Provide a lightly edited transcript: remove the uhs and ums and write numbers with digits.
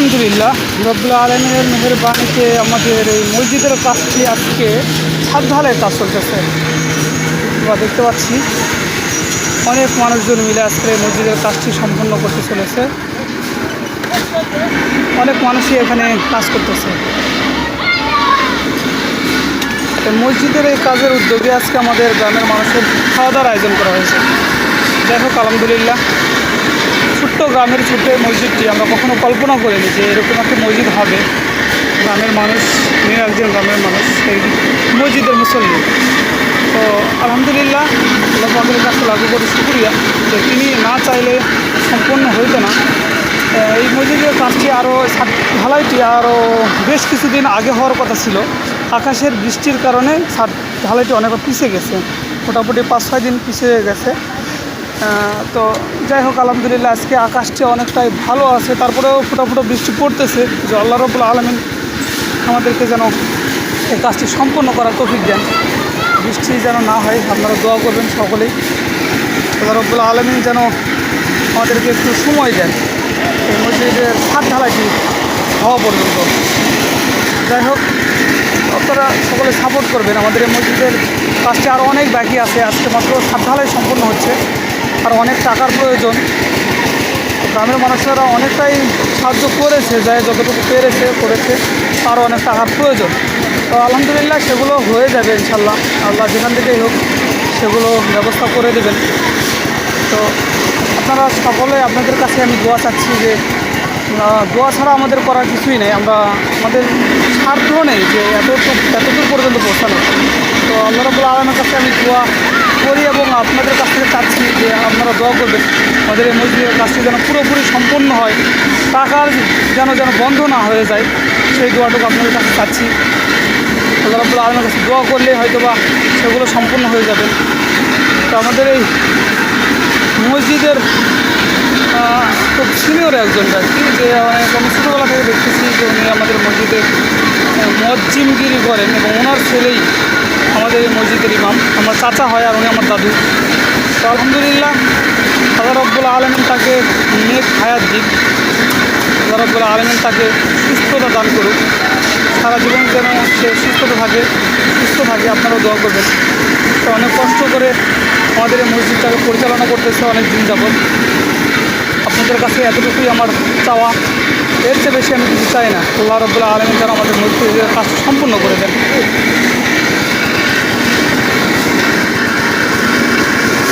আলহামদুলিল্লাহ রব্বুল আলামিনের মেহেরবানিতে আমাদের এই মসজিদের কাজটি আজকে ছাদ ঢালাইয়ের কাজ চলতেছে। আমরা দেখতে পাচ্ছি অনেক মানুষজন মিলে আজকে মসজিদের কাজটি সম্পন্ন করতে চলেছে। অনেক মানুষই এখানে কাজ করতেছে। মসজিদের এই কাজের উদ্যোগে আজকে আমাদের গ্রামের মানুষের খাওয়া দাওয়ার আয়োজন করা হয়েছে। যাই হোক আলহামদুলিল্লাহ, ছোট্ট গ্রামের ছোট্ট মসজিদটি আমরা কখনো কল্পনা করিনি যে এরকম একটা মসজিদ হবে। গ্রামের মানুষ নিয়ে একজন গ্রামের মানুষ সেই মসজিদের মুসল্লি। তো আলহামদুলিল্লাহ আল্লাহ পাকের কাছে লাগু করে শুকরিয়া যে তিনি না চাইলে সম্পন্ন হইতো না। এই মসজিদের কাজটি ঢালাইটি আরও বেশ কিছুদিন আগে হওয়ার কথা ছিল। আকাশের বৃষ্টির কারণে ছাদ ঢালাইটি অনেকটা পিছিয়ে গেছে, মোটামুটি 5-6 দিন পিছিয়ে গেছে। তো যাই হোক আলহামদুলিল্লাহ আজকে আকাশটি অনেকটাই ভালো আছে, তারপরেও ফোটা বৃষ্টি পড়তেছে। যে আল্লাহ রব্বুল আলামিন আমাদেরকে যেন এই কাজটি সম্পন্ন করার তৌফিক দেন, বৃষ্টি যেন না হয়। আপনারা দোয়া করবেন সকলেই, আল্লাহ রব্বুল আলামিন যেন আমাদেরকে একটু সময় দেন এই মসজিদের ছাদ ঢালাইটি হওয়া পর্যন্ত। যাই হোক আপনারা সকলে সাপোর্ট করবেন। আমাদের এই মসজিদের কাজটি আরও অনেক বাকি আছে। আজকে মাত্র ছাদ ঢালাই সম্পূর্ণ হচ্ছে, আর অনেক টাকার প্রয়োজন। গ্রামের মানুষেরা অনেকটাই সাহায্য করেছে, যাই যতটুকু করেছে, আরও অনেক টাকার প্রয়োজন। তো আলহামদুলিল্লাহ সেগুলো হয়ে যাবে ইনশাল্লাহ। আল্লাহ যেখান থেকেই হোক সেগুলো ব্যবস্থা করে দেবেন। তো আপনারা সকলে, আপনাদের কাছে আমি দোয়া চাচ্ছি যে দোয়া ছাড়া আমাদের করার কিছুই নেই। আমাদের স্বার্থ নেই যে এতদূর পর্যন্ত পৌঁছানো। তো আল্লাহ রাব্বুল আলামিনের কাছে আমি দোয়া করি এবং আপনাদের কাছ থেকে চাচ্ছি যে আপনারা দোয়া করবেন আমাদের এই মসজিদের কাজটি যেন পুরোপুরি সম্পন্ন হয়, টাকার যেন বন্ধ না হয়ে যায়, সেই দোয়াটুকু আপনাদের কাছে চাচ্ছি। আল্লাহ রাব্বুল আলামিনের কাছে দোয়া করলে হয়তো বা সেগুলো সম্পূর্ণ হয়ে যাবে। তো আমাদের এই মসজিদের খুব সিনিয়র একজন ব্যক্তি, যে আমি ছোটোবেলা থেকে দেখতেছি যে উনি আমাদের মসজিদে মুয়াজ্জিনগিরি করেন এবং ওনার ছেলেই আমাদের এই মসজিদের ইমাম। আমার চাচা হয় আর উনি আমার দাদু। তো আলহামদুলিল্লাহ আল্লাহ রাব্বুল আলামিন তাকে নেক হায়াত দিক, আল্লাহ রাব্বুল আলামিন তাকে সুস্থতা দান করুক, সারা জীবন যেন সে সুস্থ থাকে। আপনারাও দোয়া করবেন। তো অনেক কষ্ট করে আমাদের এই মসজিদটাকে পরিচালনা করতেছে অনেক দিন যাবত। আপনাদের কাছে এতটুকুই আমার চাওয়া, এর চেয়ে বেশি আমি কিছু চাই না। আল্লাহ রাব্বুল আলামিন যেন আমাদের মসজিদের কাজ সম্পূর্ণ করে দেন।